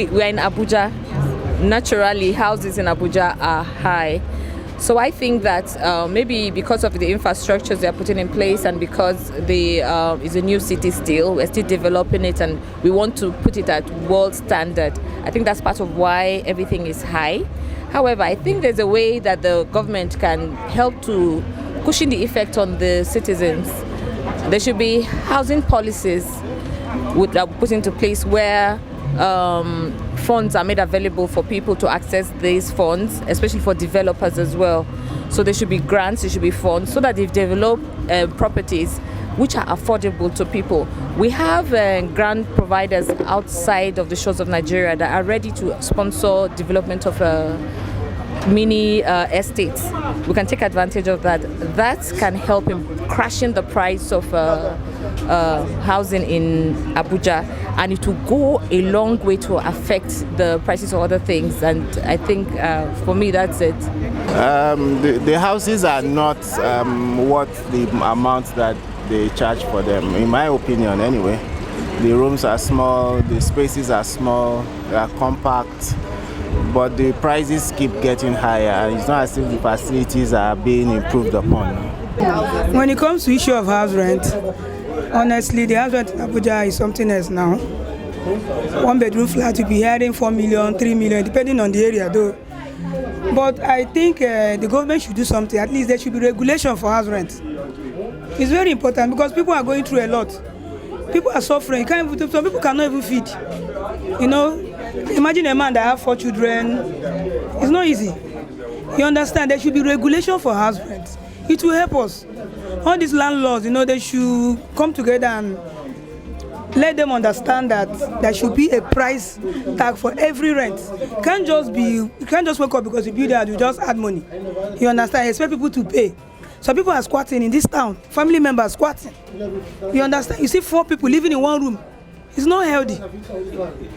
we're in Abuja. Naturally, houses in Abuja are high. So I think that maybe because of the infrastructures they're putting in place and because it's a new city still, we're still developing it and we want to put it at world standard. I think that's part of why everything is high. However, I think there's a way that the government can help to cushion the effect on the citizens. There should be housing policies that are put into place where funds are made available for people to access these funds, especially for developers as well. So there should be grants, there should be funds, so that they've developed properties which are affordable to people. We have grant providers outside of the shores of Nigeria that are ready to sponsor development of mini estates. We can take advantage of that. That can help in crashing the price of housing in Abuja, and it will go a long way to affect the prices of other things. And I think for me that's it. The houses are not worth the amount that they charge for them, in my opinion anyway. The rooms are small, the spaces are small, they are compact, but the prices keep getting higher, and it's not as if the facilities are being improved upon. When it comes to issue of house rent, honestly, the house rent in Abuja is something else now. One bedroom flat will be hearing 4 million, 3 million, depending on the area though. But I think the government should do something. At least there should be regulation for house rent. It's very important because people are going through a lot. People are suffering. Some people cannot even feed. You know, imagine a man that has 4 children. It's not easy. You understand? There should be regulation for house rent. It will help us. All these landlords, you know, they should come together and let them understand that there should be a price tag for every rent. You can't just wake up because you build that, you just add money. You understand? You expect people to pay. Some people are squatting in this town, family members squatting. You understand? You see 4 people living in one room. It's not healthy.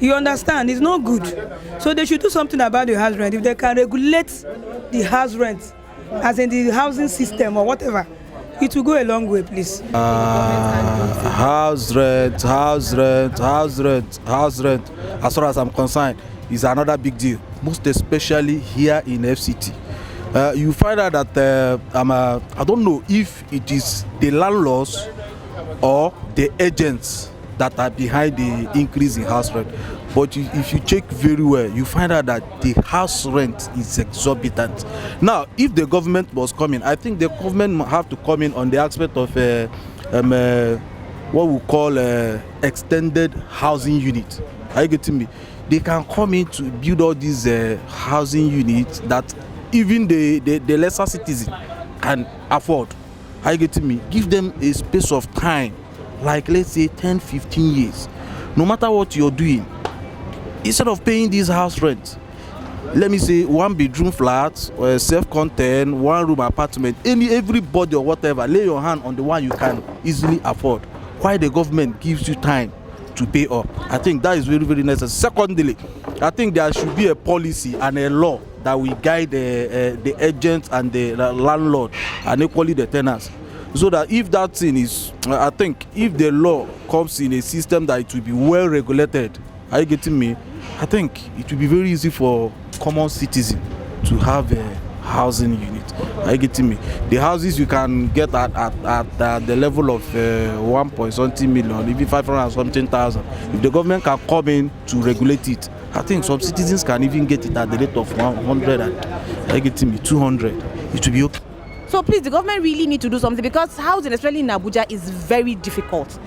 You understand? It's not good. So they should do something about the house rent. If they can regulate the house rent, as in the housing system or whatever, it will go a long way, please. House rent. As far as I'm concerned, is another big deal, most especially here in FCT. You find out that I don't know if it is the landlords or the agents that are behind the increase in house rent. But if you check very well, you find out that the house rent is exorbitant. Now, if the government was coming, I think the government have to come in on the aspect of what we call extended housing unit. Are you getting me? They can come in to build all these housing units that even the lesser citizen can afford. Are you getting me? Give them a space of time, like let's say 10-15 years. No matter what you're doing, instead of paying this house rent, let me say 1 bedroom flat or a self-contained 1 room apartment, everybody or whatever, lay your hand on the one you can easily afford. Why the government gives you time to pay up? I think that is very, very necessary. Secondly, I think there should be a policy and a law that will guide the agents and the landlord and equally the tenants. So that if that thing is, I think if the law comes in a system that it will be well regulated, are you getting me? I think it will be very easy for common citizens to have a housing unit. Are you getting me? The houses you can get at the level of 1.something million, even 500 something thousand. If the government can come in to regulate it, I think some citizens can even get it at the rate of 100 and, are you getting me, 200. It will be okay. So please, the government really need to do something because housing, especially in Abuja, is very difficult.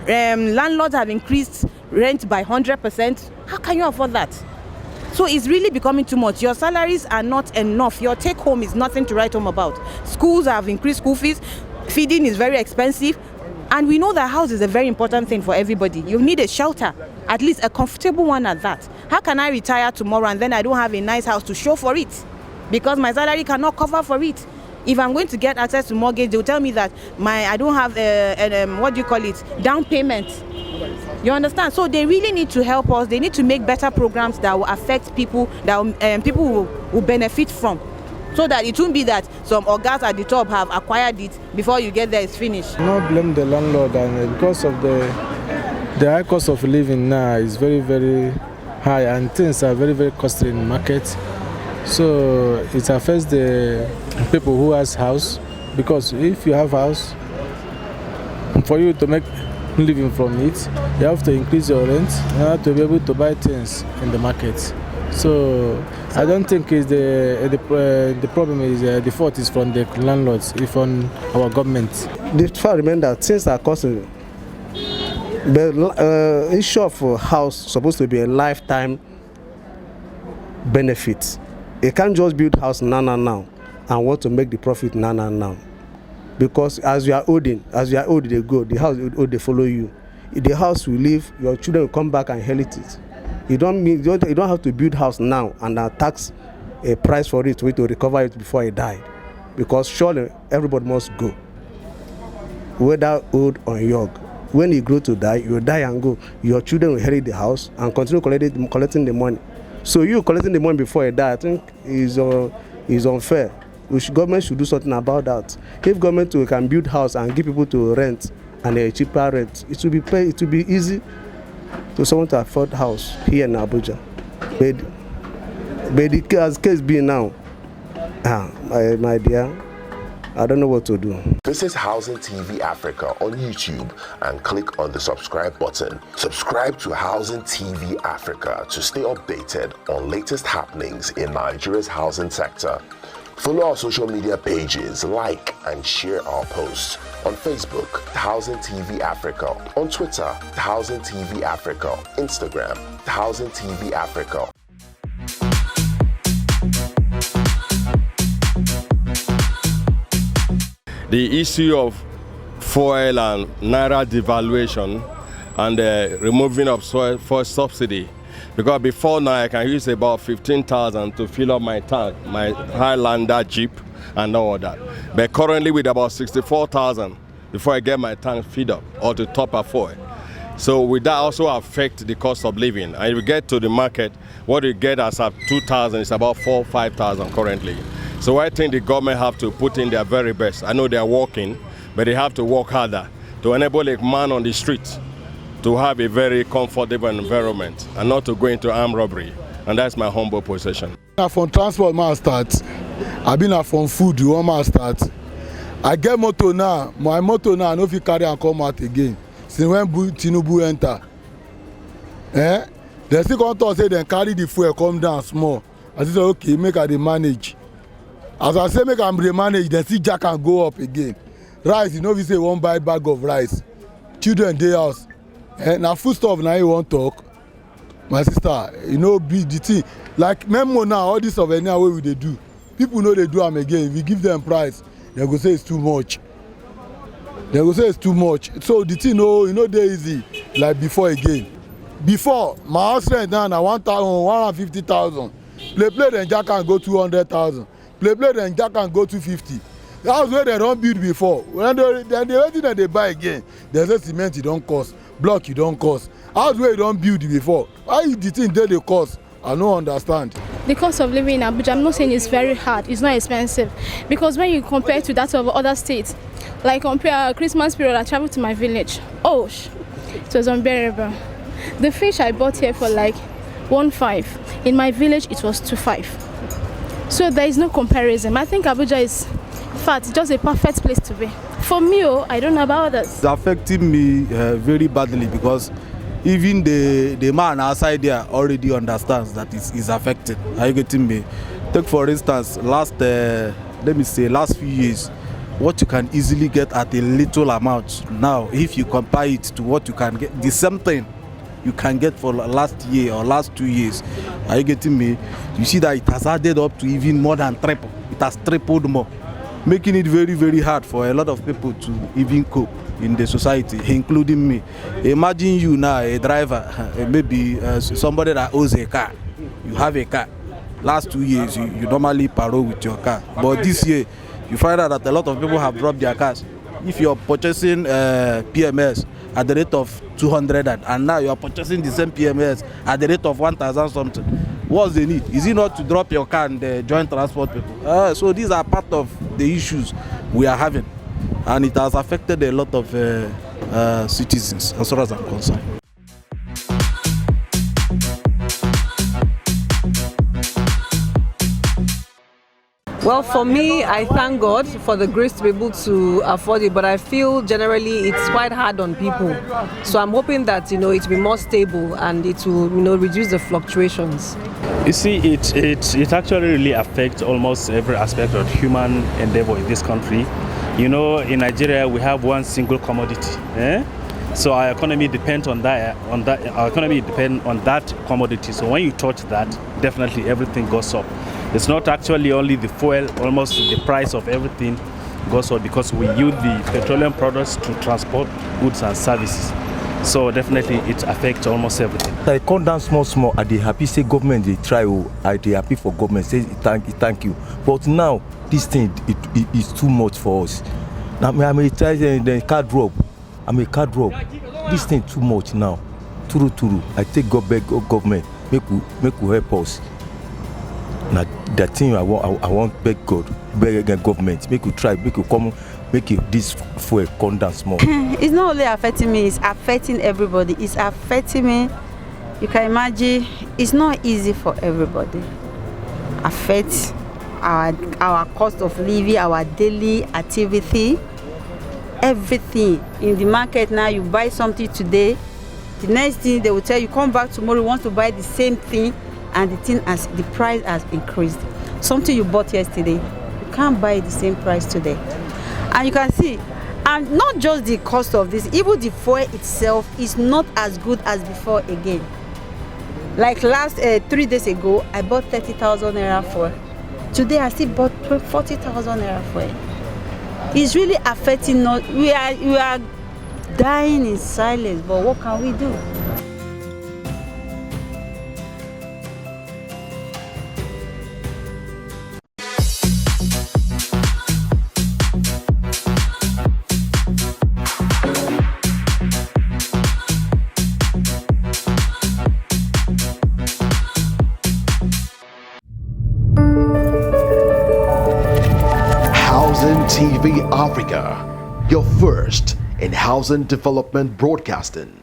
Landlords have increased rent by 100%. How can you afford that? So it's really becoming too much. Your salaries are not enough. Your take home is nothing to write home about. Schools have increased school fees. Feeding is very expensive. And we know that house is a very important thing for everybody. You need a shelter, at least a comfortable one at that. How can I retire tomorrow and then I don't have a nice house to show for it? Because my salary cannot cover for it. If I'm going to get access to mortgage, they'll tell me that I don't have down payment. You understand? So they really need to help us. They need to make better programs that will affect people, that people will benefit from. So that it won't be that some organs at the top have acquired it before you get there, it's finished. Not blame the landlord, and because of the high cost of living now is very, very high and things are very, very costly in the market. So it affects the people who has house, because if you have house, for you to make living from it, you have to increase your rent in order to be able to buy things in the market. So I don't think it's the problem is the fault is from the landlords, it's from our government. The fact remains that things are costing. The issue of a house supposed to be a lifetime benefit. You can't just build house now and want to make the profit now. Because as you are old, they go. The house old, they follow you. If the house will leave, your children will come back and inherit it. You don't have to build house now and tax a price for it to recover it before it die. Because surely everybody must go, whether old or young. When you grow to die, you die and go. Your children will inherit the house and continue collecting the money. So you collecting the money before you die, I think is unfair. Government should do something about that. If government can build house and give people to rent and a cheaper rent, it will be easy to someone to afford house here in Abuja. But as case being now, my dear, I don't know what to do. Visit Housing TV Africa on YouTube and click on the subscribe button. Subscribe to Housing TV Africa to stay updated on latest happenings in Nigeria's housing sector. Follow our social media pages, like and share our posts. On Facebook, Housing TV Africa. On Twitter, Housing TV Africa. Instagram, Housing TV Africa. The issue of fuel and naira devaluation and the removing of fuel subsidy, because before now I can use about 15,000 to fill up my tank, my Highlander Jeep and all that. But currently with about 64,000 before I get my tank filled up or to top up fuel. So with that also affect the cost of living. And if you get to the market, what you get as of 2,000 is about 4,000 or 5,000 currently. So I think the government have to put in their very best. I know they are working, but they have to work harder to enable a man on the street to have a very comfortable environment and not to go into armed robbery. And that's my humble position. From transport, man start. I've been from food, one man start. I get motor now. My motor now, I know if you carry and come out again. Since when Tinubu enter, they still come to say they carry the fuel come down small. I say okay, make I dey manage. As I say make I dey manage, they see jack and go up again. Rice, you know we say one buy bag of rice. Children dey house. Now food stuff now you want talk. My sister, you know be the thing. Like memo now, all this of any way we dey do. People know they do them again. If we give them price, they go say it's too much. They go say it's too much. So the thing, you know, they easy like before again. Before my house rent now na 150,000. Play then jack and go 200,000. Play then jack and go 250. The house where they don't build before. When they waiting and they buy again. They say cement it don't cost, block it don't cost. House where you don't build before. Why the thing they cost? I don't understand. The cost of living in Abuja, I'm not saying it's very hard, it's not expensive. Because when you compare to that of other states, like compare Christmas period, I traveled to my village. Oh, it was unbearable. The fish I bought here for like 1.5. In my village, it was 2.5. So there is no comparison. I think Abuja is, in fact, just a perfect place to be. For me, I don't know about others. It's affecting me very badly because even the man outside there already understands that it's affected. Are you getting me? Take for instance, last few years, what you can easily get at a little amount now, if you compare it to what you can get, the same thing you can get for last year or last 2 years. Are you getting me? You see that it has added up to even more than triple. It has tripled more, making it very, very hard for a lot of people to even cope in the society, including me. Imagine you now, a driver, maybe somebody that owns a car. You have a car. Last 2 years, you normally parole with your car. But this year, you find out that a lot of people have dropped their cars. If you're purchasing PMS at the rate of 200 and now you're purchasing the same PMS at the rate of 1,000 something, what's the need? Is it not to drop your car and join transport people? So these are part of the issues we are having. And it has affected a lot of citizens as far as I'm concerned. Well, for me, I thank God for the grace to be able to afford it, but I feel generally it's quite hard on people. So I'm hoping that, it will be more stable and it will, reduce the fluctuations. You see, it actually really affects almost every aspect of human endeavor in this country. In Nigeria, we have one single commodity. So our economy depends on that. Our economy depends on that commodity. So when you touch that, definitely everything goes up. It's not actually only the fuel, almost the price of everything goes up because we use the petroleum products to transport goods and services. So definitely it affects almost everything. I come down small, I dey happy say government they try, I dey happy for government, say thank you. But now this thing it is too much for us. Now I may try the car drop. This thing too much now. True. I take government, make we help us. Now that thing I want beg government, make you try, make you come, make you this fuel come down small. It's not only affecting me, it's affecting everybody. It's affecting me. You can imagine it's not easy for everybody. Affects our cost of living, our daily activity, everything. In the market now, you buy something today, the next thing they will tell you come back tomorrow, you want to buy the same thing, and the price has increased. Something you bought yesterday, you can't buy the same price today. And you can see, and not just the cost of this, even the fuel itself is not as good as before again. Like last 3 days ago, I bought 30,000 naira fuel. Today I still bought 40,000 naira fuel. It's really affecting us. We are dying in silence, but what can we do? TV Africa, your first in housing development broadcasting.